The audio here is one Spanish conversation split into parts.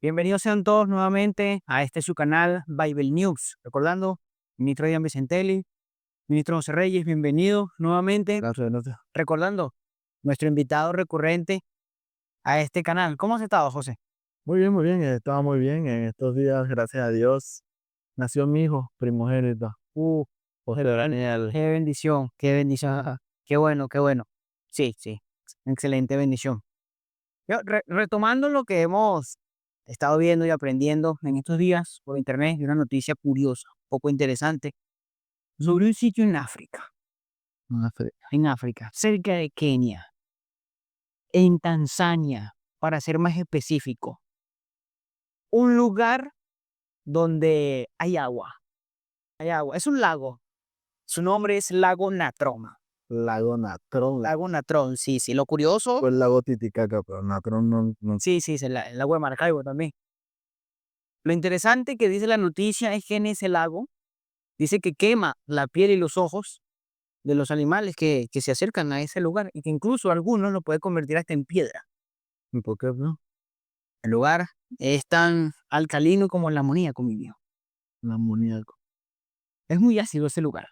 Bienvenidos sean todos nuevamente a este su canal Bible News. Recordando, ministro Ian Vicentelli, ministro José Reyes, bienvenido nuevamente. Gracias, gracias. Recordando, nuestro invitado recurrente a este canal. ¿Cómo has estado, José? Muy bien, estaba muy bien. En estos días, gracias a Dios, nació mi hijo primogénito, José Daniel. Qué bendición, qué bendición. Qué bueno, qué bueno. Sí, sí, excelente bendición. Retomando lo que hemos estado viendo y aprendiendo en estos días por internet, de una noticia curiosa, poco interesante, sobre un sitio en África, cerca de Kenia, en Tanzania, para ser más específico. Un lugar donde hay agua. Hay agua. Es un lago. Su nombre es Lago Natrona. Lago Natrón. Lago Natrón, sí, sí. Lo curioso, Fue el lago Titicaca, pero Natrón no. sí, sí, es el lago de Maracaibo también. Lo interesante que dice la noticia es que en ese lago dice que quema la piel y los ojos de los animales que se acercan a ese lugar y que incluso algunos lo puede convertir hasta en piedra. ¿Y por qué no? El lugar es tan alcalino como el amoníaco, mi viejo. El amoníaco. Es muy ácido ese lugar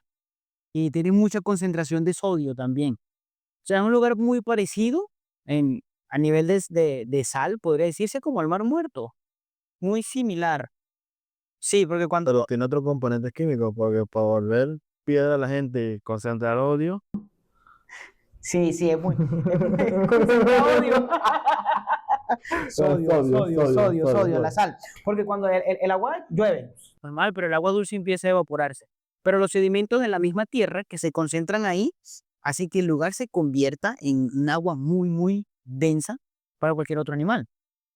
y tiene mucha concentración de sodio también. O sea, es un lugar muy parecido a nivel de sal, podría decirse como el Mar Muerto. Muy similar. Sí, porque Pero cuando... tiene otros componentes químicos, porque para volver piedra a la gente y concentrar odio. Sí, sí, es muy concentra odio. Sodio, la Sodio. sal. Porque cuando el agua llueve, normal, pero el agua dulce empieza a evaporarse. Pero los sedimentos de la misma tierra que se concentran ahí, hace que el lugar se convierta en un agua muy, muy densa para cualquier otro animal.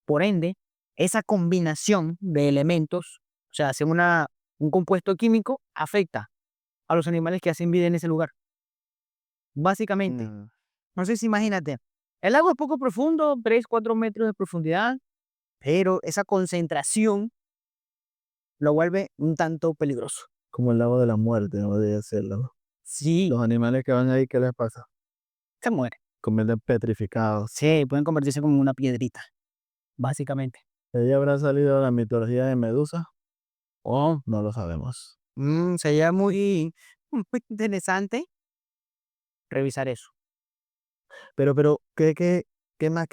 Por ende, esa combinación de elementos, o sea, hace un compuesto químico, afecta a los animales que hacen vida en ese lugar. Básicamente. Mm. No sé si imagínate, el agua es poco profundo, 3 4 metros de profundidad, pero esa concentración lo vuelve un tanto peligroso. Como el lago de la muerte, no debe serlo, ¿no? Sí, Los animales que van ahí, ¿qué les pasa? se muere. Convierten petrificados. Sí, pueden convertirse como una piedrita, básicamente. ¿De ahí habrá salido la mitología de Medusa? Oh, No lo sabemos. sería muy interesante revisar eso. Pero, ¿qué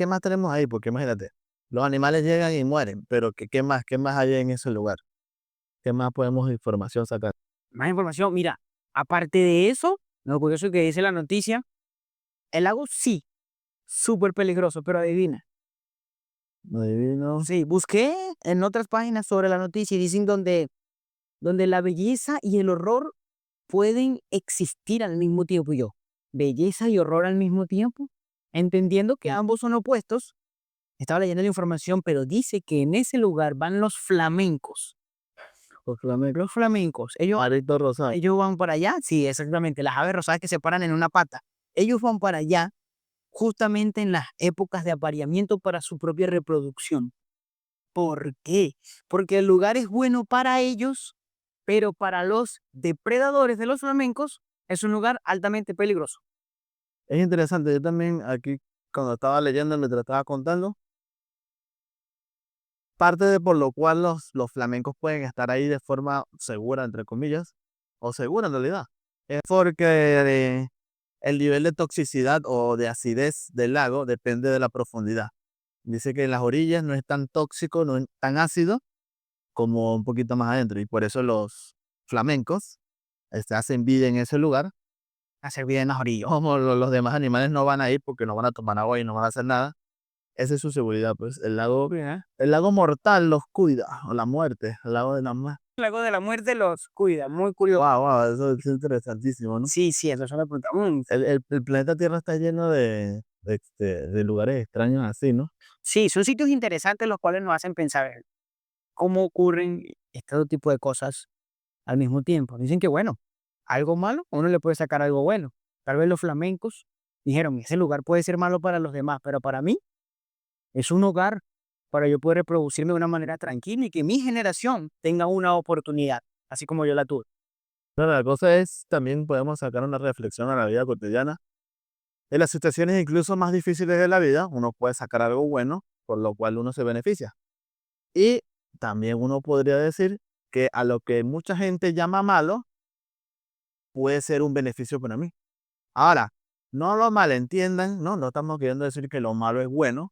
más tenemos ahí? Porque imagínate, los animales llegan y mueren, pero ¿qué más hay en ese lugar? ¿Qué más podemos información sacar? Más información, mira, aparte de eso, lo curioso que dice la noticia, el lago sí, súper peligroso, pero adivina. No adivino. Sí, busqué en otras páginas sobre la noticia y dicen donde la belleza y el horror pueden existir al mismo tiempo. Y yo, belleza y horror al mismo tiempo, entendiendo que ambos son opuestos. Estaba leyendo la información, pero dice que en ese lugar van los flamencos. Los flamencos. Los flamencos, Marito rosado. ellos van para allá, sí, exactamente, las aves rosadas que se paran en una pata. Ellos van para allá justamente en las épocas de apareamiento para su propia reproducción. ¿Por qué? Porque el lugar es bueno para ellos, pero para los depredadores de los flamencos es un lugar altamente peligroso. Es interesante, yo también aquí, cuando estaba leyendo, me te lo estaba contando, parte de por lo cual los flamencos pueden estar ahí de forma segura, entre comillas, o segura en realidad, es porque el nivel de toxicidad o de acidez del lago depende de la profundidad. Dice que en las orillas no es tan tóxico, no es tan ácido como un poquito más adentro. Y por eso los flamencos hacen vida en ese lugar. Hacer vida en las orillas. Como los demás animales no van a ir porque no van a tomar agua y no van a hacer nada. Esa es su seguridad, pues. El lago mortal los cuida, o la muerte, el lago de la muerte. El lago de la muerte los cuida, muy curioso. Wow, wow, eso es interesantísimo, ¿no? Sí, sí, eso me pregunta. El planeta Tierra está lleno de lugares extraños así, ¿no? Sí, son sitios interesantes los cuales nos hacen pensar cómo ocurren este tipo de cosas al mismo tiempo. Dicen que, bueno, algo malo, uno le puede sacar algo bueno. Tal vez los flamencos dijeron, ese lugar puede ser malo para los demás, pero para mí es un hogar para yo poder reproducirme de una manera tranquila y que mi generación tenga una oportunidad, así como yo la tuve. Pero la cosa es, también podemos sacar una reflexión a la vida cotidiana. En las situaciones incluso más difíciles de la vida, uno puede sacar algo bueno, por lo cual uno se beneficia. Y también uno podría decir que a lo que mucha gente llama malo, puede ser un beneficio para mí. Ahora, no lo malentiendan, ¿no? No estamos queriendo decir que lo malo es bueno,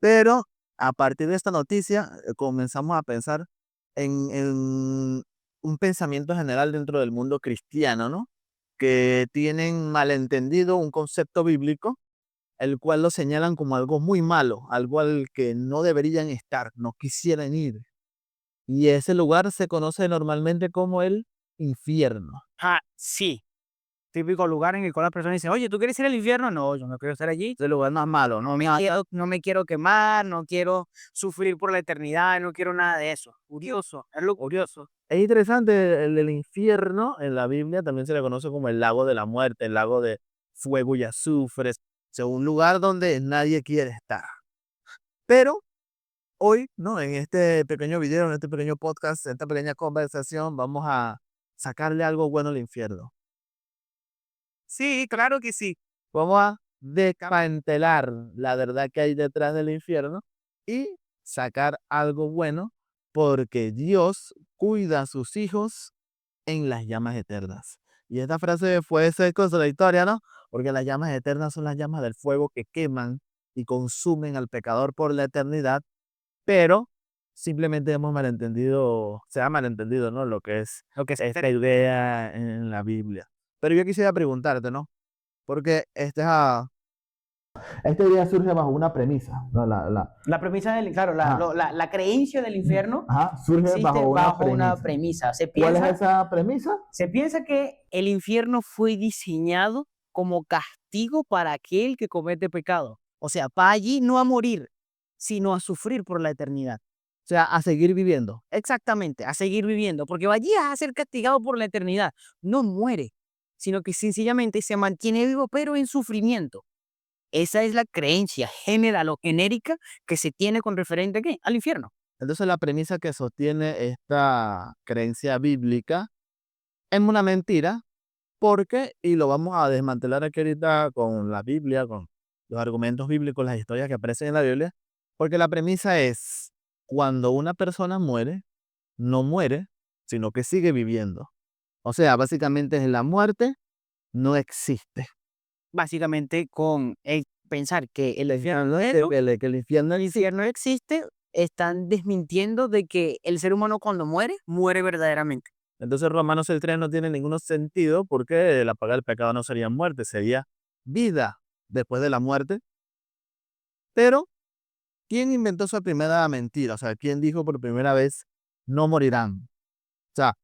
pero a partir de esta noticia comenzamos a pensar en un pensamiento general dentro del mundo cristiano, ¿no? Que tienen malentendido un concepto bíblico, el cual lo señalan como algo muy malo, algo al que no deberían estar, no quisieran ir. Y ese lugar se conoce normalmente como el infierno. Ah, sí. Típico lugar en el cual la persona dice, oye, ¿tú quieres ir al infierno? No, yo no quiero estar allí. Es el lugar más malo, ¿no? No me quiero quemar, no quiero sufrir por la eternidad, no quiero nada de eso. Curioso, es lo curioso. Es interesante, el infierno en la Biblia también se le conoce como el lago de la muerte, el lago de fuego y azufre, o sea, un lugar donde nadie quiere estar. Pero hoy, ¿no? En este pequeño video, en este pequeño podcast, en esta pequeña conversación, vamos a sacarle algo bueno al infierno. Sí, claro que sí. Vamos a desmantelar la verdad que hay detrás del infierno y sacar algo bueno porque Dios cuida a sus hijos en las llamas eternas. Y esta frase puede ser contradictoria, ¿no? Porque las llamas eternas son las llamas del fuego que queman y consumen al pecador por la eternidad, pero simplemente hemos malentendido, se ha malentendido, ¿no? Lo que es Lo que es esta idea en la Biblia. Pero yo quisiera preguntarte, ¿no? Porque esta idea surge bajo una premisa, ¿no? la premisa del, claro, Ajá, la creencia del infierno ajá, surge existe bajo una bajo una premisa. premisa. ¿Cuál es esa premisa? Se piensa que el infierno fue diseñado como castigo para aquel que comete pecado. O sea, para allí no a morir, sino a sufrir por la eternidad. O sea, a seguir viviendo. Exactamente, a seguir viviendo, porque va allí a ser castigado por la eternidad. No muere, sino que sencillamente se mantiene vivo, pero en sufrimiento. Esa es la creencia general o genérica que se tiene con referente ¿a qué? Al infierno. Entonces la premisa que sostiene esta creencia bíblica es una mentira porque, y lo vamos a desmantelar aquí ahorita con la Biblia, con los argumentos bíblicos, las historias que aparecen en la Biblia, porque la premisa es, cuando una persona muere, no muere, sino que sigue viviendo. O sea, básicamente es la muerte no existe. Básicamente con el pensar que el Que el infierno infierno existe, están desmintiendo de que el ser humano cuando muere, muere verdaderamente. Entonces Romanos 6:3 no tiene ningún sentido porque la paga del pecado no sería muerte, sería vida después de la muerte. Pero, ¿quién inventó esa primera mentira? O sea, ¿quién dijo por primera vez no morirán? O sea,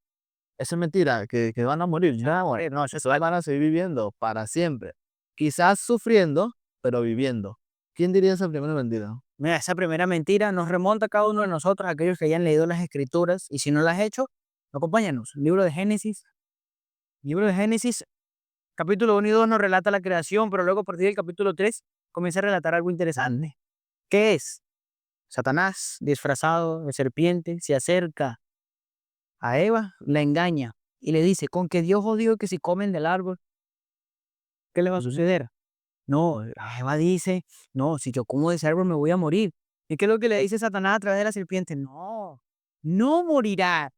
esa es mentira, que van a morir, ya van a morir, no, eso van a seguir viviendo para siempre. Quizás sufriendo, pero viviendo. ¿Quién diría esa primera mentira? Mira, esa primera mentira nos remonta a cada uno de nosotros, aquellos que hayan leído las escrituras, y si no las has hecho, acompáñanos. Libro de Génesis, capítulo 1 y 2 nos relata la creación, pero luego a partir del capítulo 3 comienza a relatar algo interesante. ¿Qué es? Satanás, disfrazado de serpiente, se acerca a Eva, la engaña y le dice, con que Dios os dijo que si comen del árbol, ¿qué le va a suceder? No, Eva dice, no, si yo como de ese árbol me voy a morir. ¿Y qué es lo que le dice Satanás a través de la serpiente? No, no morirás.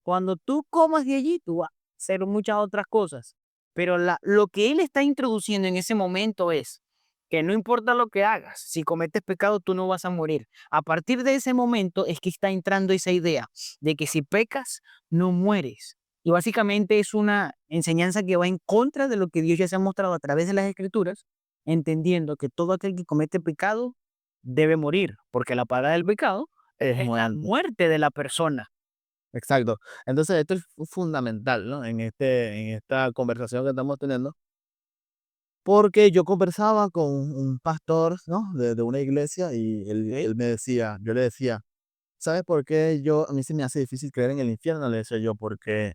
Cuando tú comas de allí, tú vas a hacer muchas otras cosas. Pero lo que él está introduciendo en ese momento es que no importa lo que hagas, si cometes pecado, tú no vas a morir. A partir de ese momento es que está entrando esa idea de que si pecas, no mueres. Y básicamente es una enseñanza que va en contra de lo que Dios ya se ha mostrado a través de las Escrituras, entendiendo que todo aquel que comete pecado debe morir, porque la paga del pecado Es es la muerte. muerte de la persona. Exacto. Entonces, esto es fundamental, ¿no? En esta conversación que estamos teniendo, porque yo conversaba con un pastor, ¿no? De una iglesia y él me decía, yo le decía, ¿sabes por qué a mí se me hace difícil creer en el infierno? Le decía yo, porque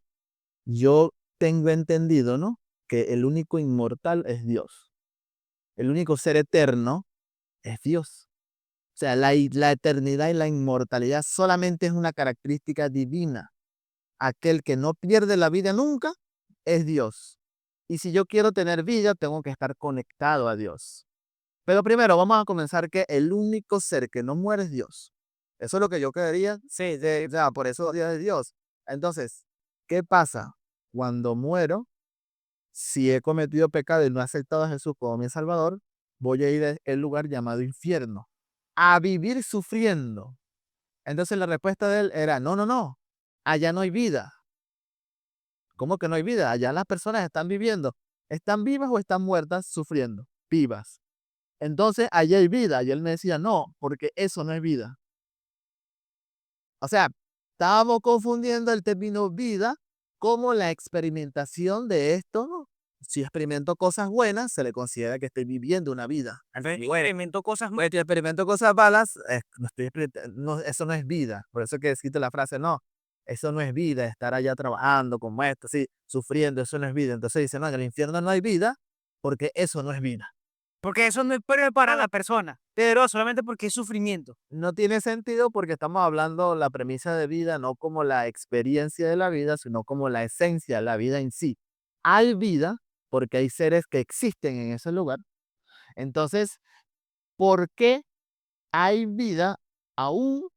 yo tengo entendido, ¿no? Que el único inmortal es Dios. El único ser eterno es Dios. O sea, la eternidad y la inmortalidad solamente es una característica divina. Aquel que no pierde la vida nunca es Dios. Y si yo quiero tener vida, tengo que estar conectado a Dios. Pero primero vamos a comenzar que el único ser que no muere es Dios. Eso es lo que yo quería. Sí, O sea, por eso Dios es Dios. Entonces, ¿qué pasa? Cuando muero, si he cometido pecado y no he aceptado a Jesús como mi Salvador, voy a ir a el lugar llamado infierno, a vivir sufriendo. Entonces la respuesta de él era, no, no, no, allá no hay vida. ¿Cómo que no hay vida? Allá las personas están viviendo. ¿Están vivas o están muertas sufriendo? Vivas. Entonces allá hay vida. Y él me decía, no, porque eso no es vida. O sea, estábamos confundiendo el término vida como la experimentación de esto, ¿no? Si experimento cosas buenas, se le considera que estoy viviendo una vida. entonces experimentó cosas Pues, si experimento cosas malas, eso no es vida. Por eso que existe la frase, no, eso no es vida, estar allá trabajando como esto, así, sufriendo, eso no es vida. Entonces dice, no, en el infierno no hay vida porque eso no es vida. porque eso no es para la persona, pero solamente porque es sufrimiento. No tiene sentido porque estamos hablando la premisa de vida no como la experiencia de la vida, sino como la esencia de la vida en sí. Hay vida porque hay seres que existen en ese lugar. Entonces, ¿por qué hay vida aún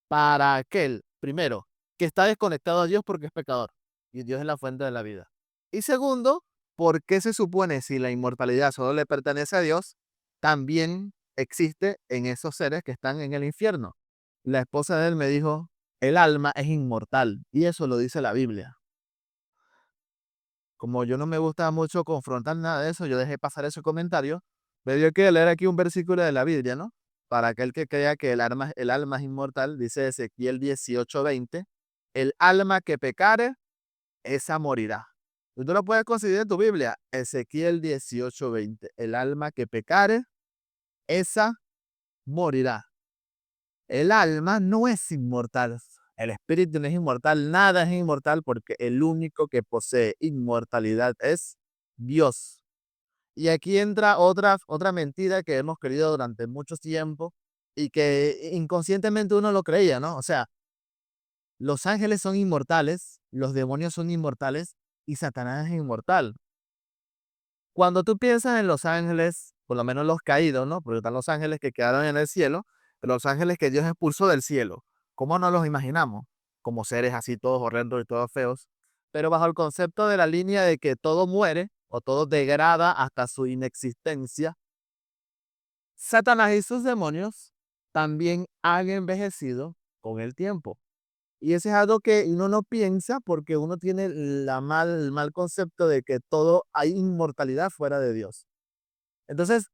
para aquel, primero, que está desconectado a Dios porque es pecador y Dios es la fuente de la vida? Y segundo, ¿por qué se supone si la inmortalidad solo le pertenece a Dios, también existe en esos seres que están en el infierno? La esposa de él me dijo, el alma es inmortal y eso lo dice la Biblia. Como yo no me gusta mucho confrontar nada de eso, yo dejé pasar ese comentario. Me dio que leer aquí un versículo de la Biblia, ¿no? Para aquel que crea que el alma es inmortal, dice Ezequiel 18:20, el alma que pecare, esa morirá. Tú lo puedes conseguir en tu Biblia, Ezequiel 18:20, el alma que pecare, esa morirá. El alma no es inmortal, el espíritu no es inmortal, nada es inmortal porque el único que posee inmortalidad es Dios. Y aquí entra otra mentira que hemos creído durante mucho tiempo y que inconscientemente uno lo creía, ¿no? O sea, los ángeles son inmortales, los demonios son inmortales y Satanás es inmortal. Cuando tú piensas en los ángeles, por lo menos los caídos, ¿no? Porque están los ángeles que quedaron en el cielo, pero los ángeles que Dios expulsó del cielo. ¿Cómo no los imaginamos? Como seres así todos horrendos y todos feos. Pero bajo el concepto de la línea de que todo muere o todo degrada hasta su inexistencia, Satanás y sus demonios también han envejecido con el tiempo. Y ese es algo que uno no piensa porque uno tiene el mal concepto de que todo hay inmortalidad fuera de Dios. Entonces,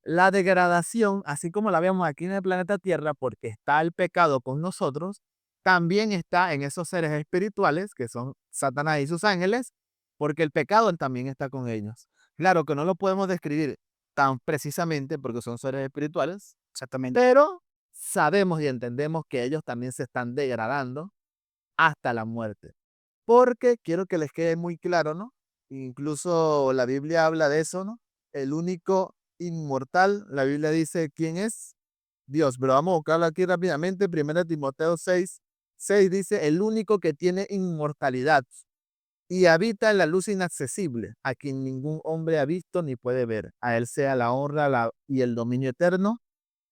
la degradación, así como la vemos aquí en el planeta Tierra, porque está el pecado con nosotros, también está en esos seres espirituales, que son Satanás y sus ángeles, porque el pecado también está con ellos. Claro que no lo podemos describir tan precisamente porque son seres espirituales, Exactamente. pero sabemos y entendemos que ellos también se están degradando hasta la muerte. Porque quiero que les quede muy claro, ¿no? Incluso la Biblia habla de eso, ¿no? El único inmortal, la Biblia dice quién es Dios, pero vamos a buscarlo aquí rápidamente. 1 Timoteo 6:6 dice, el único que tiene inmortalidad y habita en la luz inaccesible, a quien ningún hombre ha visto ni puede ver. A él sea la honra y el dominio eterno.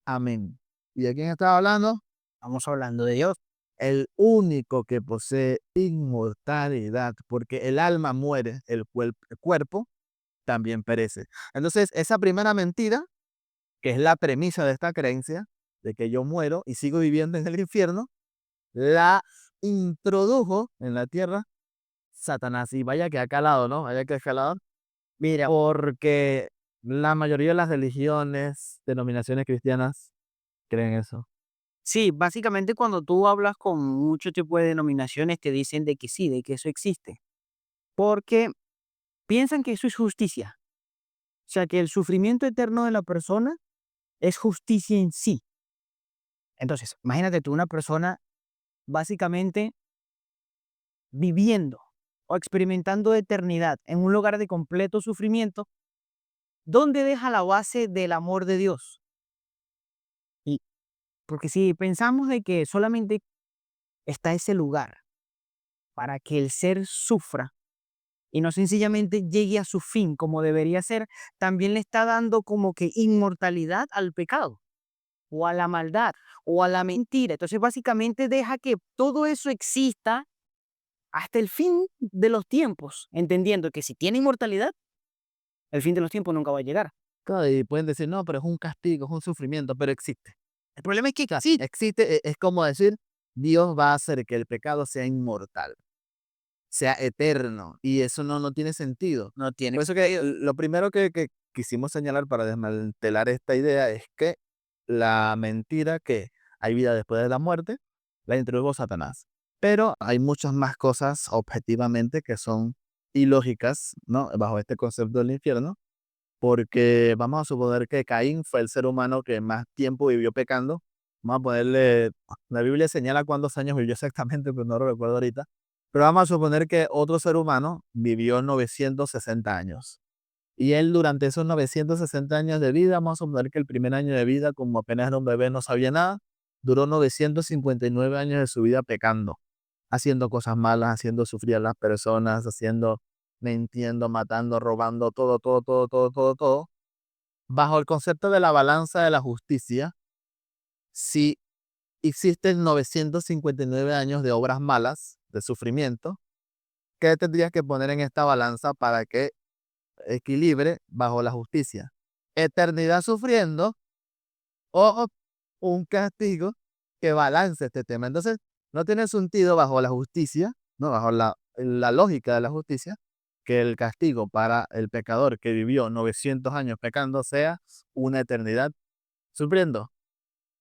Amén. ¿Y de quién estaba hablando? Estamos hablando de Dios. El único que posee inmortalidad, porque el alma muere, el cuerpo también perece. Entonces, esa primera mentira, que es la premisa de esta creencia, de que yo muero y sigo viviendo en el infierno, la introdujo en la tierra Satanás. Y vaya que ha calado, ¿no? Vaya que ha calado, Mira, porque la mayoría de las religiones, denominaciones cristianas, creen eso. sí, básicamente cuando tú hablas con muchos tipos de denominaciones te dicen de que sí, de que eso existe, porque piensan que eso es justicia, o sea, que el sufrimiento eterno de la persona es justicia en sí. Entonces, imagínate tú una persona básicamente viviendo o experimentando eternidad en un lugar de completo sufrimiento, ¿dónde deja la base del amor de Dios? Y porque si pensamos de que solamente está ese lugar para que el ser sufra y no sencillamente llegue a su fin como debería ser, también le está dando como que inmortalidad al pecado. o a la maldad o a la mentira. Entonces, básicamente deja que todo eso exista hasta el fin de los tiempos, entendiendo que si tiene inmortalidad, el fin de los tiempos nunca va a llegar. Claro, y pueden decir, no, pero es un castigo, es un sufrimiento, pero existe. El problema es que Sí, existe, es como decir, Dios va a hacer que el pecado sea inmortal, sea eterno, y eso no tiene sentido. no tiene Por eso que lo primero que quisimos señalar para desmantelar esta idea es que la mentira que hay vida después de la muerte la introdujo Satanás. Pero hay muchas más cosas objetivamente que son ilógicas, ¿no? Bajo este concepto del infierno, porque vamos a suponer que Caín fue el ser humano que más tiempo vivió pecando. Vamos a ponerle, la Biblia señala cuántos años vivió exactamente, pero no lo recuerdo ahorita. Pero vamos a suponer que otro ser humano vivió 960 años. Y él durante esos 960 años de vida, vamos a suponer que el primer año de vida, como apenas era un bebé, no sabía nada, duró 959 años de su vida pecando, haciendo cosas malas, haciendo sufrir a las personas, mintiendo, matando, robando, todo, todo, todo, todo, todo, todo. Bajo el concepto de la balanza de la justicia, si existen 959 años de obras malas, de sufrimiento, ¿qué tendrías que poner en esta balanza para que equilibre bajo la justicia? Eternidad sufriendo o un castigo que balance este tema. Entonces, no tiene sentido bajo la justicia, no bajo la lógica de la justicia, que el castigo para el pecador que vivió 900 años pecando sea una eternidad sufriendo.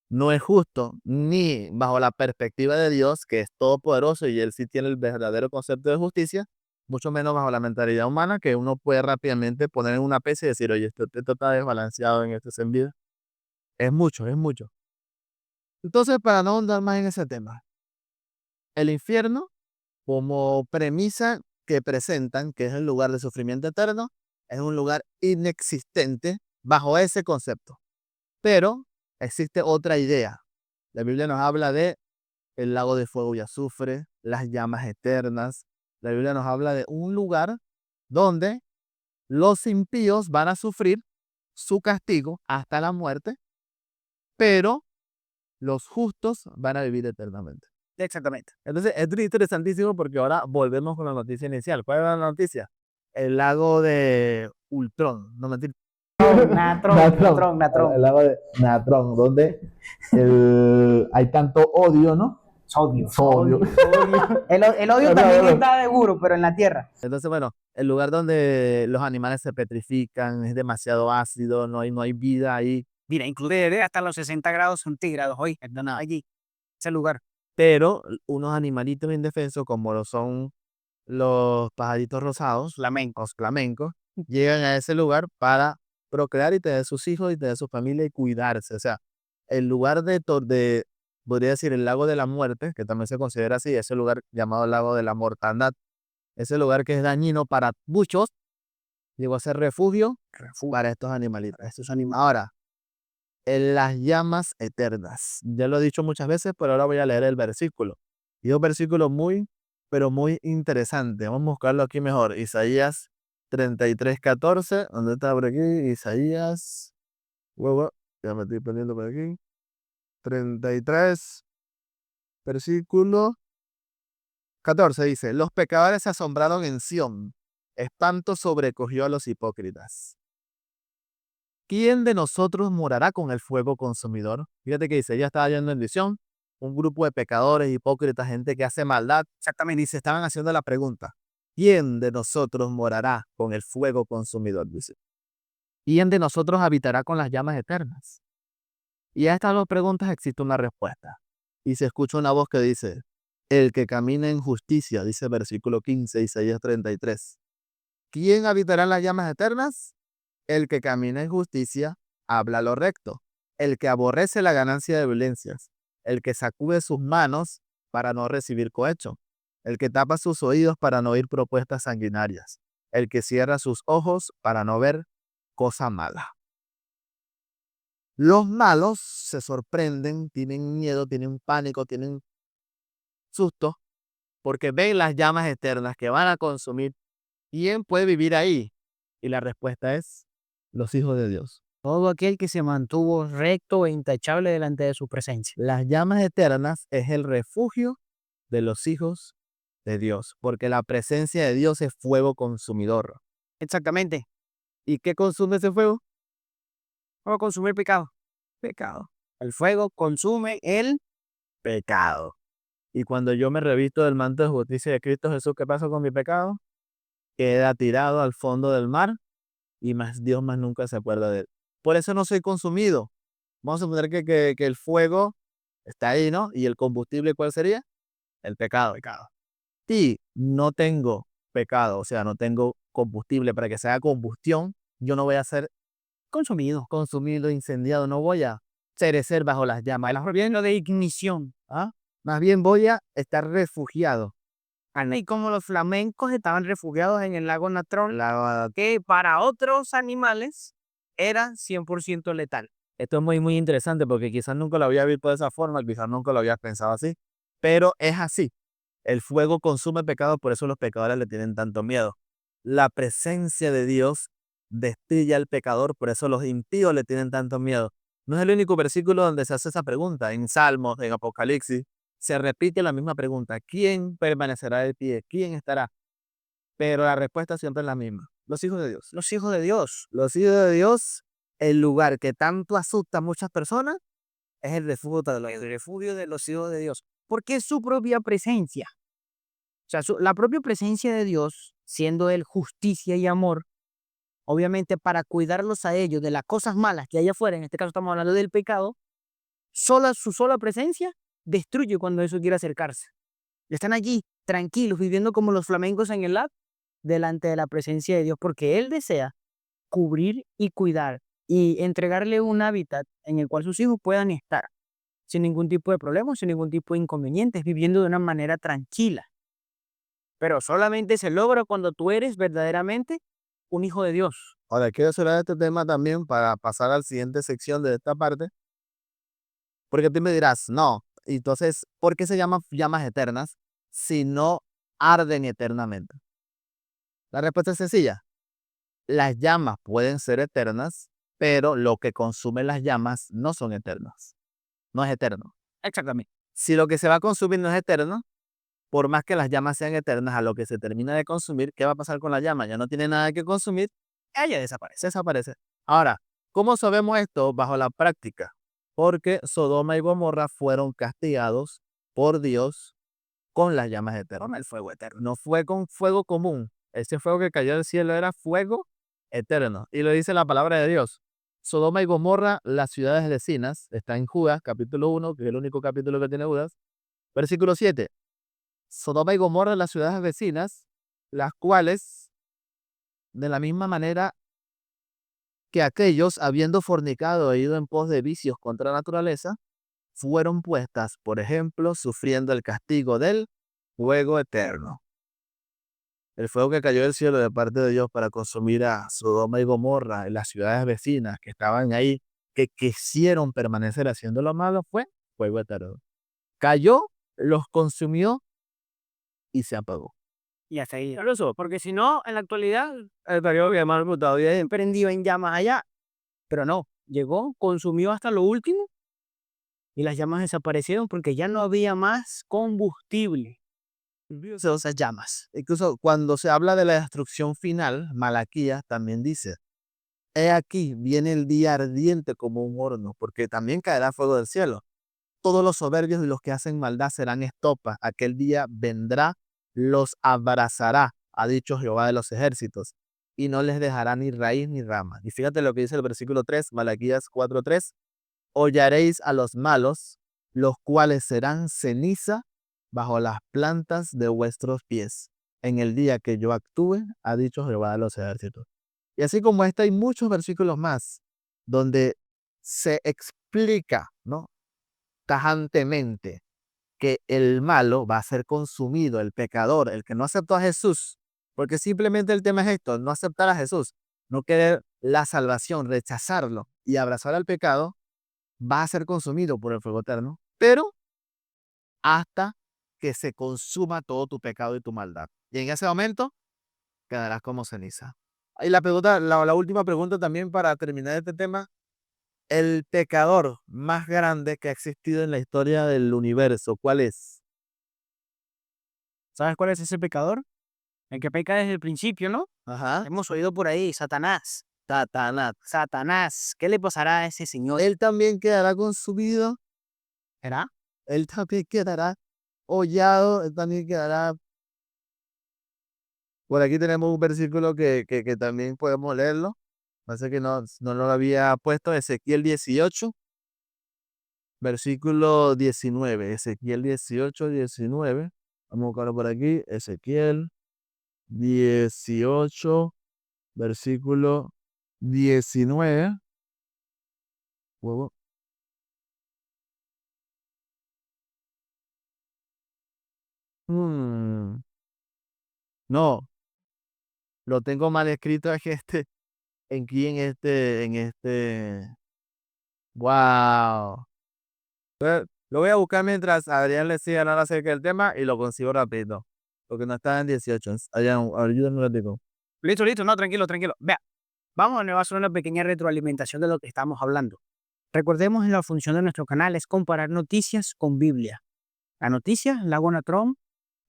No es justo ni bajo la perspectiva de Dios, que es todopoderoso y Él sí tiene el verdadero concepto de justicia, mucho menos bajo la mentalidad humana, que uno puede rápidamente poner en una pesa y decir, oye, esto está desbalanceado en este sentido. Es mucho, es mucho. Entonces, para no ahondar más en ese tema, el infierno, como premisa que presentan, que es el lugar de sufrimiento eterno, es un lugar inexistente bajo ese concepto. Pero existe otra idea. La Biblia nos habla de el lago de fuego y azufre, las llamas eternas. La Biblia nos habla de un lugar donde los impíos van a sufrir su castigo hasta la muerte, pero los justos van a vivir eternamente. exactamente. Entonces, es interesantísimo porque ahora volvemos con la noticia inicial. ¿Cuál era la noticia? El lago de Ultron, no mentir. Natrón. El lago de Natrón, donde hay tanto odio, ¿no? Sodio. Sodio. El odio también está seguro, pero en la tierra. Entonces, bueno, el lugar donde los animales se petrifican, es demasiado ácido, no hay vida ahí. Mira, inclusive hasta los 60 grados centígrados hoy, perdona, allí, ese lugar. Pero unos animalitos indefensos, como lo son los pajaritos rosados, flamencos, llegan a ese lugar para procrear y tener sus hijos y tener su familia y cuidarse. O sea, el lugar podría decir, el lago de la muerte, que también se considera así, ese lugar llamado lago de la mortandad, ese lugar que es dañino para muchos, llegó a ser refugio para estos animalitos. Ahora, en las llamas eternas. Ya lo he dicho muchas veces, pero ahora voy a leer el versículo. Y es un versículo muy, pero muy interesante. Vamos a buscarlo aquí mejor. Isaías 33:14. ¿Dónde está por aquí? Isaías. Huevo. Ya me estoy perdiendo por aquí. 33, versículo 14 dice: Los pecadores se asombraron en Sión. Espanto sobrecogió a los hipócritas. ¿Quién de nosotros morará con el fuego consumidor? Fíjate que dice, ella estaba yendo en visión, un grupo de pecadores, hipócritas, gente que hace maldad, exactamente, y se estaban haciendo la pregunta, ¿quién de nosotros morará con el fuego consumidor? Dice, ¿quién de nosotros habitará con las llamas eternas? Y a estas dos preguntas existe una respuesta. Y se escucha una voz que dice, el que camina en justicia, dice versículo 15, Isaías 33. ¿Quién habitará en las llamas eternas? El que camina en justicia, habla lo recto. El que aborrece la ganancia de violencias. El que sacude sus manos para no recibir cohecho. El que tapa sus oídos para no oír propuestas sanguinarias. El que cierra sus ojos para no ver cosa mala. Los malos se sorprenden, tienen miedo, tienen pánico, tienen susto, porque ven las llamas eternas que van a consumir. ¿Quién puede vivir ahí? Y la respuesta es los hijos de Dios. Todo aquel que se mantuvo recto e intachable delante de su presencia. Las llamas eternas es el refugio de los hijos de Dios, porque la presencia de Dios es fuego consumidor. Exactamente. ¿Y qué consume ese fuego? ¿Cómo consumir pecado? Pecado. El fuego consume el Pecado. Y cuando yo me revisto del manto de justicia de Cristo Jesús, ¿qué pasa con mi pecado? Queda tirado al fondo del mar y más Dios más nunca se acuerda de él. Por eso no soy consumido. Vamos a suponer que el fuego está ahí, ¿no? Y el combustible, ¿cuál sería? El pecado. Si no tengo pecado, o sea, no tengo combustible para que se haga combustión, yo no voy a ser consumido. consumido, incendiado, no voy a cerecer bajo las llamas. Más bien lo de ignición. ¿Ah? Más bien voy a estar refugiado. Y como los flamencos estaban refugiados en el lago Natrón, La- que para otros animales era 100% letal. Esto es muy, muy interesante porque quizás nunca lo había visto de esa forma, quizás nunca lo había pensado así, pero es así. El fuego consume pecado, por eso los pecadores le tienen tanto miedo. La presencia de Dios destruye al pecador, por eso los impíos le tienen tanto miedo. No es el único versículo donde se hace esa pregunta. En Salmos, en Apocalipsis, se repite la misma pregunta. ¿Quién permanecerá de pie? ¿Quién estará? Pero la respuesta siempre es la misma. Los hijos de Dios. Los hijos de Dios. Los hijos de Dios, el lugar que tanto asusta a muchas personas, es El refugio de los hijos de Dios. Porque es su propia presencia. O sea, la propia presencia de Dios, siendo Él justicia y amor, obviamente para cuidarlos a ellos de las cosas malas que hay afuera, en este caso estamos hablando del pecado, su sola presencia destruye cuando eso quiere acercarse. Están allí, tranquilos, viviendo como los flamencos en el lago, delante de la presencia de Dios, porque Él desea cubrir y cuidar y entregarle un hábitat en el cual sus hijos puedan estar sin ningún tipo de problemas, sin ningún tipo de inconvenientes, viviendo de una manera tranquila. Pero solamente se logra cuando tú eres verdaderamente un hijo de Dios. Ahora, quiero cerrar este tema también para pasar a la siguiente sección de esta parte, porque tú me dirás, no, entonces, ¿por qué se llaman llamas eternas si no arden eternamente? La respuesta es sencilla. Las llamas pueden ser eternas, pero lo que consume las llamas no son eternas. No es eterno. Exactamente. Si lo que se va a consumir no es eterno, por más que las llamas sean eternas, a lo que se termina de consumir, ¿qué va a pasar con la llama? Ya no tiene nada que consumir, ella desaparece. Desaparece. Ahora, ¿cómo sabemos esto? Bajo la práctica. Porque Sodoma y Gomorra fueron castigados por Dios con las llamas eternas. Con el fuego eterno. No fue con fuego común. Ese fuego que cayó del cielo era fuego eterno. Y lo dice la palabra de Dios. Sodoma y Gomorra, las ciudades vecinas, está en Judas, capítulo 1, que es el único capítulo que tiene Judas. Versículo 7. Sodoma y Gomorra, las ciudades vecinas, las cuales, de la misma manera que aquellos, habiendo fornicado e ido en pos de vicios contra la naturaleza, fueron puestas, por ejemplo, sufriendo el castigo del fuego eterno. El fuego que cayó del cielo de parte de Dios para consumir a Sodoma y Gomorra y las ciudades vecinas que estaban ahí, que quisieron permanecer haciendo lo malo, fue fuego eterno. Cayó, los consumió y se apagó. Y hasta ahí. Porque si no, en la actualidad, estaría bien mal todavía prendido en llamas allá. Pero no, llegó, consumió hasta lo último y las llamas desaparecieron porque ya no había más combustible. Esas llamas. Incluso cuando se habla de la destrucción final, Malaquías también dice, he aquí, viene el día ardiente como un horno, porque también caerá fuego del cielo. Todos los soberbios y los que hacen maldad serán estopas. Aquel día vendrá, los abrazará, ha dicho Jehová de los ejércitos, y no les dejará ni raíz ni rama. Y fíjate lo que dice el versículo 3, Malaquías 4:3, hollaréis a los malos, los cuales serán ceniza bajo las plantas de vuestros pies, en el día que yo actúe, ha dicho Jehová de los ejércitos. Y así como este, hay muchos versículos más donde se explica, ¿no?, tajantemente que el malo va a ser consumido, el pecador, el que no aceptó a Jesús, porque simplemente el tema es esto, no aceptar a Jesús, no querer la salvación, rechazarlo y abrazar al pecado, va a ser consumido por el fuego eterno, pero hasta que se consuma todo tu pecado y tu maldad. Y en ese momento quedarás como ceniza. Y la última pregunta también para terminar este tema. El pecador más grande que ha existido en la historia del universo, ¿cuál es? ¿Sabes cuál es ese pecador? El que peca desde el principio, ¿no? Ajá. Hemos oído por ahí, Satanás. Satanás. Satanás, ¿qué le pasará a ese señor? Él también quedará consumido, ¿Será? él también quedará hollado, él también quedará. Por aquí tenemos un versículo que también podemos leerlo. Parece que no lo había puesto. Ezequiel 18, versículo 19. Ezequiel 18, 19. Vamos a buscarlo por aquí. Ezequiel 18, versículo 19. Huevo. Mm, no, lo tengo mal escrito aquí aquí Wow. Lo voy a buscar mientras Adrián le sigue hablando acerca del tema y lo consigo rápido. Porque no está en 18. Adrián, ayúdame un ratito. Listo, listo, no, tranquilo, tranquilo. Vea, vamos a hacer una pequeña retroalimentación de lo que estamos hablando. Recordemos en la función de nuestro canal es comparar noticias con Biblia. La noticia, lago Natrón,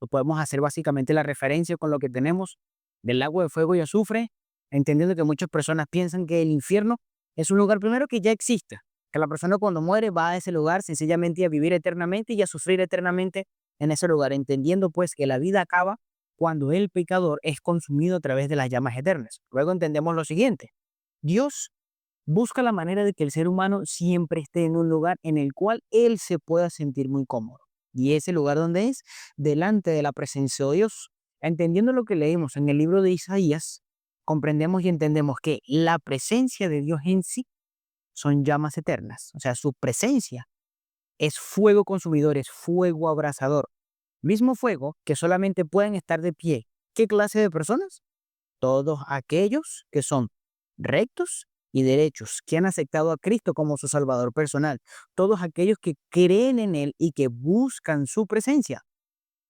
lo podemos hacer básicamente la referencia con lo que tenemos del lago de fuego y azufre, entendiendo que muchas personas piensan que el infierno es un lugar primero que ya existe, que la persona cuando muere va a ese lugar sencillamente a vivir eternamente y a sufrir eternamente en ese lugar, entendiendo pues que la vida acaba cuando el pecador es consumido a través de las llamas eternas. Luego entendemos lo siguiente: Dios busca la manera de que el ser humano siempre esté en un lugar en el cual él se pueda sentir muy cómodo. Y ese lugar donde es delante de la presencia de Dios. Entendiendo lo que leímos en el libro de Isaías, comprendemos y entendemos que la presencia de Dios en sí son llamas eternas. O sea, su presencia es fuego consumidor, es fuego abrasador. Mismo fuego que solamente pueden estar de pie. ¿Qué clase de personas? Todos aquellos que son rectos y derechos, que han aceptado a Cristo como su Salvador personal, todos aquellos que creen en Él y que buscan su presencia.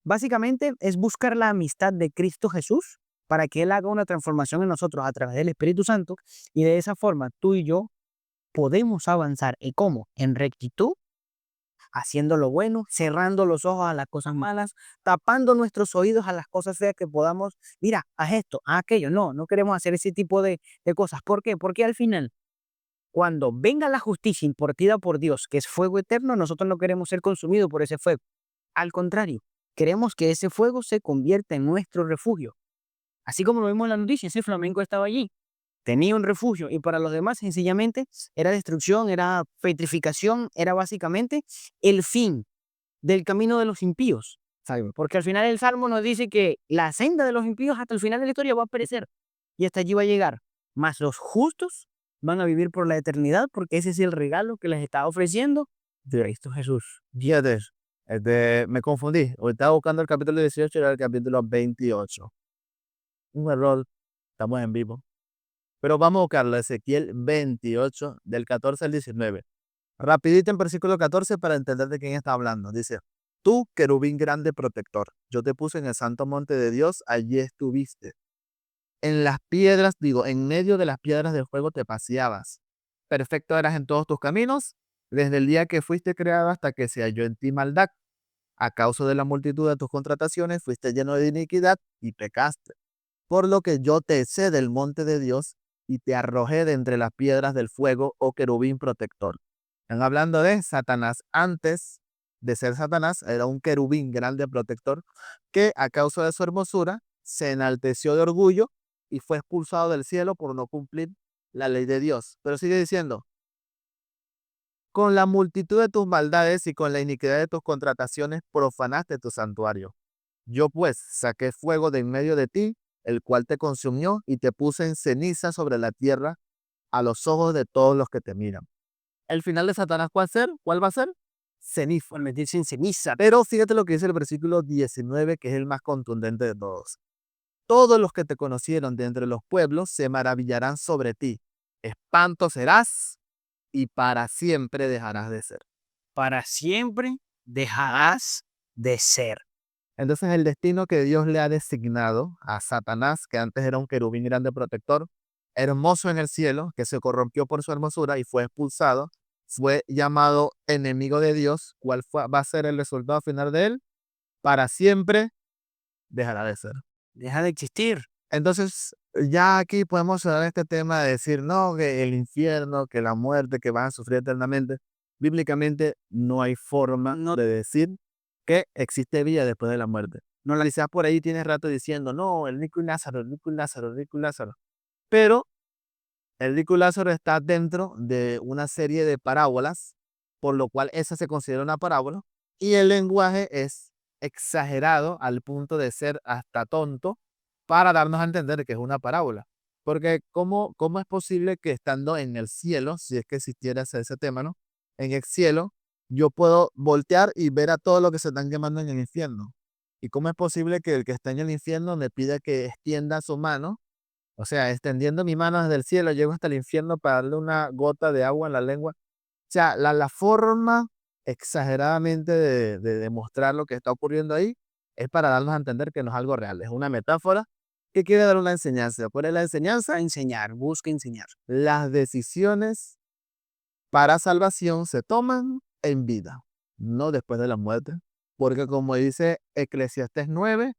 Básicamente es buscar la amistad de Cristo Jesús para que Él haga una transformación en nosotros a través del Espíritu Santo y de esa forma tú y yo podemos avanzar. ¿Y cómo? En rectitud, haciendo lo bueno, cerrando los ojos a las cosas malas, tapando nuestros oídos a las cosas feas que podamos, mira, haz esto, haz aquello. No, no queremos hacer ese tipo de cosas. ¿Por qué? Porque al final, cuando venga la justicia impartida por Dios, que es fuego eterno, nosotros no queremos ser consumidos por ese fuego. Al contrario, queremos que ese fuego se convierta en nuestro refugio. Así como lo vimos en la noticia, ese flamenco estaba allí, tenía un refugio y para los demás sencillamente era destrucción, era petrificación, era básicamente el fin del camino de los impíos, ¿sabes? Porque al final el Salmo nos dice que la senda de los impíos hasta el final de la historia va a perecer y hasta allí va a llegar. Mas los justos van a vivir por la eternidad porque ese es el regalo que les está ofreciendo Cristo Jesús. Fíjate, me confundí. Hoy estaba buscando el capítulo 18 y era el capítulo 28. Un error. Estamos en vivo. Pero vamos a buscarlo. Ezequiel 28, del 14 al 19. Rapidito en versículo 14 para entender de quién está hablando. Dice, tú, querubín grande protector, yo te puse en el santo monte de Dios, allí estuviste. En las piedras, digo, en medio de las piedras del fuego te paseabas. Perfecto eras en todos tus caminos, desde el día que fuiste creado hasta que se halló en ti maldad. A causa de la multitud de tus contrataciones, fuiste lleno de iniquidad y pecaste. Por lo que yo te eché del monte de Dios y te arrojé de entre las piedras del fuego, oh querubín protector. Están hablando de Satanás. Antes de ser Satanás, era un querubín grande protector que a causa de su hermosura se enalteció de orgullo y fue expulsado del cielo por no cumplir la ley de Dios. Pero sigue diciendo, con la multitud de tus maldades y con la iniquidad de tus contrataciones profanaste tu santuario. Yo pues saqué fuego de en medio de ti, el cual te consumió y te puse en ceniza sobre la tierra a los ojos de todos los que te miran. El final de Satanás, ¿cuál va a ser? ¿Cuál va a ser? Ceniza, meterse en ceniza. Pero fíjate lo que dice el versículo 19, que es el más contundente de todos. Todos los que te conocieron de entre los pueblos se maravillarán sobre ti. Espanto serás y para siempre dejarás de ser. Para siempre dejarás de ser. Entonces el destino que Dios le ha designado a Satanás, que antes era un querubín grande protector, hermoso en el cielo, que se corrompió por su hermosura y fue expulsado, fue llamado enemigo de Dios. ¿Cuál va a ser el resultado final de él? Para siempre dejará de ser. Deja de existir. Entonces, ya aquí podemos hablar de este tema de decir, no, que el infierno, que la muerte, que van a sufrir eternamente. Bíblicamente no hay forma No, de decir que existe vida después de la muerte. No, quizás por ahí tienes rato diciendo, no, el rico y Lázaro, el rico y Lázaro, el rico y Lázaro. Pero el rico y Lázaro está dentro de una serie de parábolas, por lo cual esa se considera una parábola, y el lenguaje es exagerado al punto de ser hasta tonto para darnos a entender que es una parábola. Porque ¿cómo es posible que estando en el cielo, si es que existiera ese tema, ¿no? En el cielo, yo puedo voltear y ver a todo lo que se están quemando en el infierno. ¿Y cómo es posible que el que está en el infierno me pida que extienda su mano? O sea, extendiendo mi mano desde el cielo, llego hasta el infierno para darle una gota de agua en la lengua. O sea, la forma exageradamente de demostrar lo que está ocurriendo ahí es para darnos a entender que no es algo real, es una metáfora que quiere dar una enseñanza. ¿Cuál es la enseñanza? a enseñar, busca enseñar. Las decisiones para salvación se toman en vida, no después de la muerte. Porque como dice Eclesiastés 9,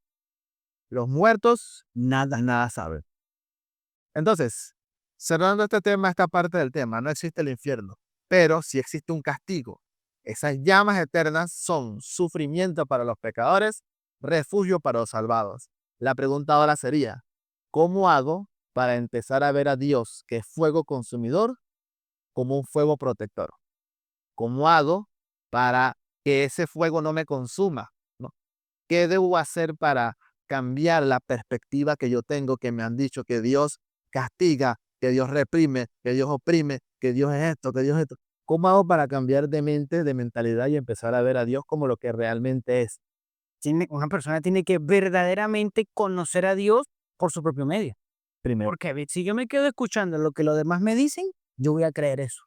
los muertos nada saben. Entonces, cerrando este tema, esta parte del tema, no existe el infierno, pero sí existe un castigo. Esas llamas eternas son sufrimiento para los pecadores, refugio para los salvados. La pregunta ahora sería, ¿cómo hago para empezar a ver a Dios, que es fuego consumidor, como un fuego protector? ¿Cómo hago para que ese fuego no me consuma? ¿No? ¿Qué debo hacer para cambiar la perspectiva que yo tengo, que me han dicho que Dios castiga, que Dios reprime, que Dios oprime, que Dios es esto, que Dios es esto? ¿Cómo hago para cambiar de mente, de mentalidad y empezar a ver a Dios como lo que realmente es? Una persona tiene que verdaderamente conocer a Dios por su propio medio. Primero. Porque si yo me quedo escuchando lo que los demás me dicen, yo voy a creer eso.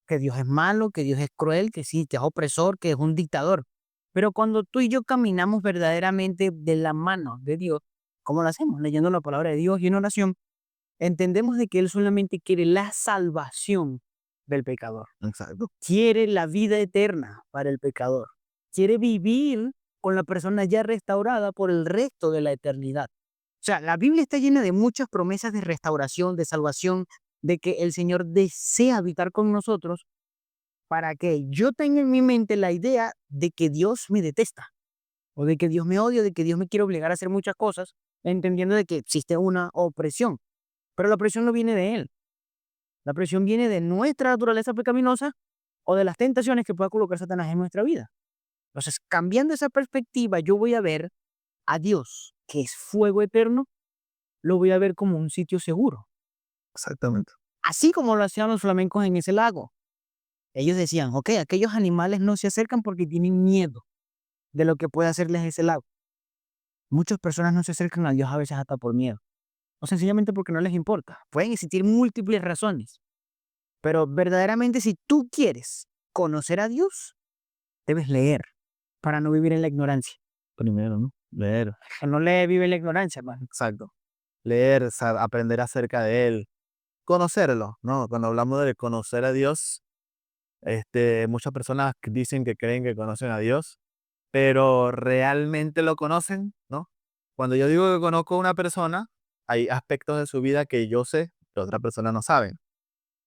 Que Dios es malo, que Dios es cruel, que sí, que es opresor, que es un dictador. Pero cuando tú y yo caminamos verdaderamente de la mano de Dios, ¿cómo lo hacemos? Leyendo la palabra de Dios y en oración, entendemos de que Él solamente quiere la salvación del pecador. Exacto. Quiere la vida eterna para el pecador. Quiere vivir con la persona ya restaurada por el resto de la eternidad. O sea, la Biblia está llena de muchas promesas de restauración, de salvación, de que el Señor desea habitar con nosotros para que yo tenga en mi mente la idea de que Dios me detesta, o de que Dios me odia, de que Dios me quiere obligar a hacer muchas cosas, entendiendo de que existe una opresión. Pero la opresión no viene de Él. La opresión viene de nuestra naturaleza pecaminosa o de las tentaciones que pueda colocar Satanás en nuestra vida. Entonces, cambiando esa perspectiva, yo voy a ver a Dios, que es fuego eterno, lo voy a ver como un sitio seguro. Exactamente. Así como lo hacían los flamencos en ese lago. Ellos decían, ok, aquellos animales no se acercan porque tienen miedo de lo que puede hacerles ese lago. Muchas personas no se acercan a Dios a veces hasta por miedo, o sencillamente porque no les importa. Pueden existir múltiples razones, pero verdaderamente si tú quieres conocer a Dios, debes leer para no vivir en la ignorancia. Primero, ¿no? Leer. El no lee vive en la ignorancia, hermano. Exacto. Leer, aprender acerca de Él, conocerlo, ¿no? Cuando hablamos de conocer a Dios, muchas personas dicen que creen que conocen a Dios, pero realmente lo conocen, ¿no? Cuando yo digo que conozco a una persona, hay aspectos de su vida que yo sé que otras personas no saben.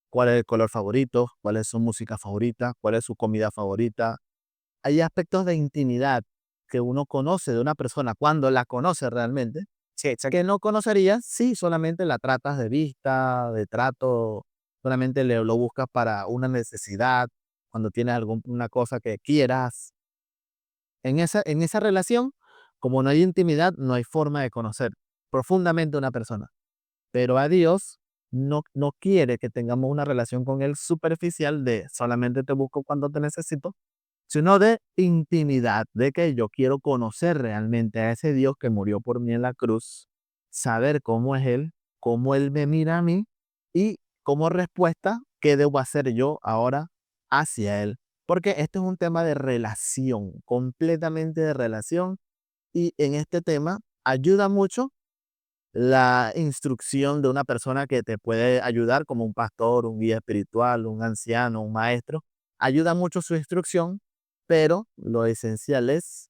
¿Cuál es el color favorito? ¿Cuál es su música favorita? ¿Cuál es su comida favorita? Hay aspectos de intimidad que uno conoce de una persona cuando la conoce realmente, Sí, exacto. que no conocerías si solamente la tratas de vista, de trato, solamente lo buscas para una necesidad, cuando tienes alguna cosa que quieras. En esa relación, como no hay intimidad, no hay forma de conocer profundamente a una persona. Pero a Dios no quiere que tengamos una relación con Él superficial de solamente te busco cuando te necesito, sino de intimidad, de que yo quiero conocer realmente a ese Dios que murió por mí en la cruz, saber cómo es Él, cómo Él me mira a mí y como respuesta, qué debo hacer yo ahora hacia Él. Porque este es un tema de relación, completamente de relación, Y en este tema ayuda mucho la instrucción de una persona que te puede ayudar, como un pastor, un guía espiritual, un anciano, un maestro. Ayuda mucho su instrucción, pero lo esencial es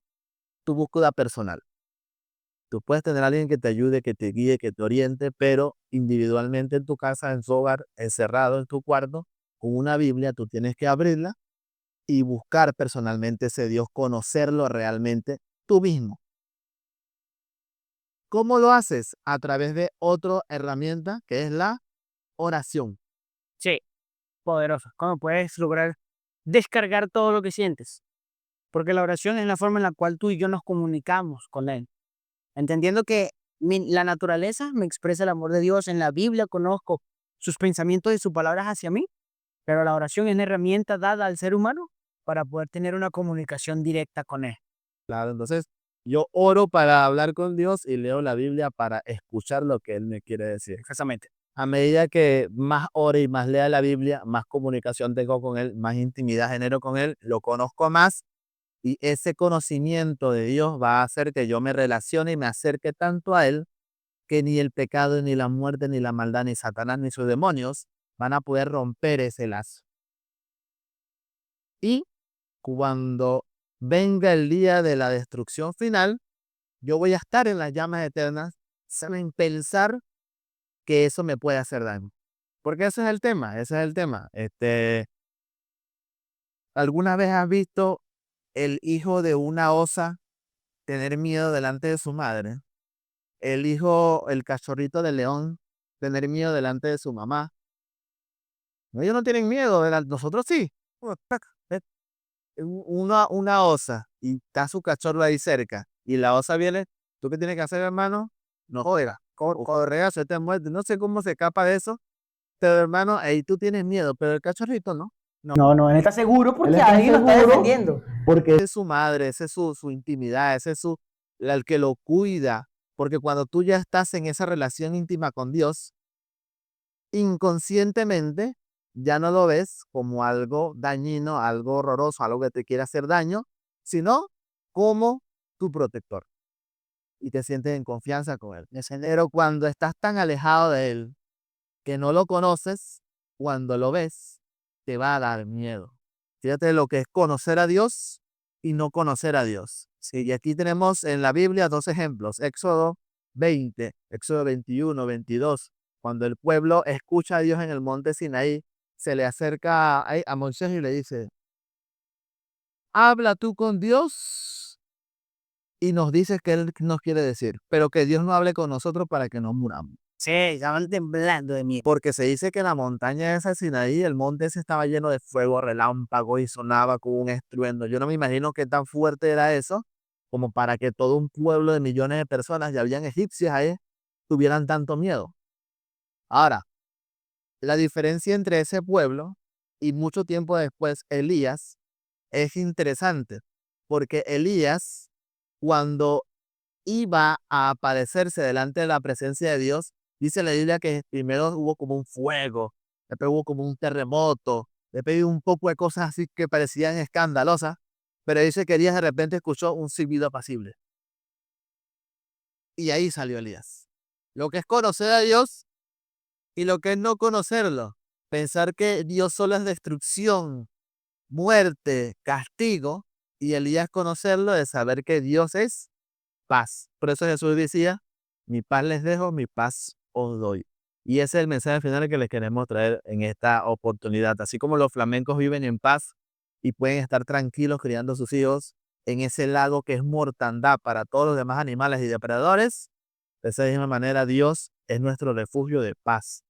tu búsqueda personal. Tú puedes tener a alguien que te ayude, que te guíe, que te oriente, pero individualmente en tu casa, en su hogar, encerrado en tu cuarto, con una Biblia, tú tienes que abrirla y buscar personalmente ese Dios, conocerlo realmente tú mismo. ¿Cómo lo haces? A través de otra herramienta que es la oración. Sí, poderoso. ¿Cómo puedes lograr descargar todo lo que sientes? Porque la oración es la forma en la cual tú y yo nos comunicamos con Él. Entendiendo que la naturaleza me expresa el amor de Dios. En la Biblia conozco sus pensamientos y sus palabras hacia mí, pero la oración es una herramienta dada al ser humano para poder tener una comunicación directa con Él. Claro, entonces yo oro para hablar con Dios y leo la Biblia para escuchar lo que Él me quiere decir. Exactamente. A medida que más ore y más lea la Biblia, más comunicación tengo con Él, más intimidad genero con Él, lo conozco más y ese conocimiento de Dios va a hacer que yo me relacione y me acerque tanto a Él que ni el pecado, ni la muerte, ni la maldad, ni Satanás, ni sus demonios van a poder romper ese lazo. Y cuando venga el día de la destrucción final, yo voy a estar en las llamas eternas sin pensar que eso me puede hacer daño. Porque ese es el tema, ese es el tema. ¿Alguna vez has visto el hijo de una osa tener miedo delante de su madre? El cachorrito de león, tener miedo delante de su mamá. No, ellos no tienen miedo, nosotros sí. Eh, una osa y está su cachorro ahí cerca y la osa viene, ¿tú qué tienes que hacer, hermano? No jodas, correa, se te muerte. No sé cómo se escapa de eso, pero hermano, ahí tú tienes miedo, pero el cachorrito no. No, No, no, Él está seguro él porque está alguien lo está seguro defendiendo. porque esa es su madre, esa es su intimidad, ese es el que lo cuida. Porque cuando tú ya estás en esa relación íntima con Dios, inconscientemente ya no lo ves como algo dañino, algo horroroso, algo que te quiere hacer daño, sino como tu protector. Y te sientes en confianza con él. Pero cuando estás tan alejado de él que no lo conoces, cuando lo ves, te va a dar miedo. Fíjate lo que es conocer a Dios y no conocer a Dios. Sí, y aquí tenemos en la Biblia dos ejemplos. Éxodo 20, Éxodo 21, 22. Cuando el pueblo escucha a Dios en el monte Sinaí, se le acerca a Moisés y le dice, habla tú con Dios y nos dices qué Él nos quiere decir, pero que Dios no hable con nosotros para que no muramos. Sí, estaban temblando de miedo. Porque se dice que la montaña esa de Sinaí, el monte ese estaba lleno de fuego, relámpago y sonaba con un estruendo. Yo no me imagino qué tan fuerte era eso, como para que todo un pueblo de millones de personas, ya habían egipcios ahí, tuvieran tanto miedo. Ahora, la diferencia entre ese pueblo y mucho tiempo después Elías es interesante, porque Elías, cuando iba a aparecerse delante de la presencia de Dios, dice la Biblia que primero hubo como un fuego, después hubo como un terremoto, después hubo un poco de cosas así que parecían escandalosas, pero dice que Elías de repente escuchó un silbido apacible. Y ahí salió Elías. Lo que es conocer a Dios y lo que es no conocerlo. Pensar que Dios solo es destrucción, muerte, castigo, y Elías conocerlo es saber que Dios es paz. Por eso Jesús decía, mi paz les dejo, mi paz os doy. Y ese es el mensaje final que les queremos traer en esta oportunidad. Así como los flamencos viven en paz y pueden estar tranquilos criando sus hijos en ese lago que es mortandad para todos los demás animales y depredadores, de esa misma manera Dios es nuestro refugio de paz.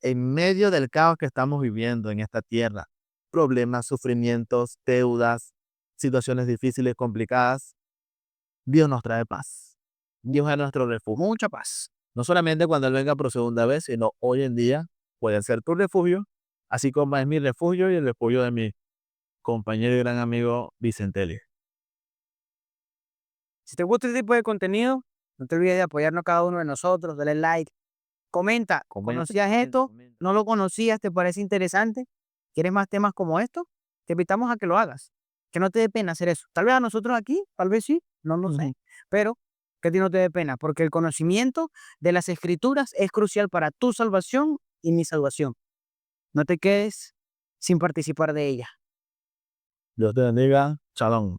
En medio del caos que estamos viviendo en esta tierra, problemas, sufrimientos, deudas, situaciones difíciles, complicadas, Dios nos trae paz. Dios es nuestro refugio. Mucha paz. No solamente cuando Él venga por segunda vez, sino hoy en día puede ser tu refugio, así como es mi refugio y el refugio de mi compañero y gran amigo Vicentelli. Si te gusta este tipo de contenido, no te olvides de apoyarnos cada uno de nosotros, dale like, comenta, ¿conocías esto? ¿No lo conocías? ¿Te parece interesante? ¿Quieres más temas como estos? Te invitamos a que lo hagas. Que no te dé pena hacer eso. Tal vez a nosotros aquí, tal vez sí, no lo sé, pero que a ti no te dé pena, porque el conocimiento de las escrituras es crucial para tu salvación y mi salvación. No te quedes sin participar de ella. Dios te bendiga. Shalom.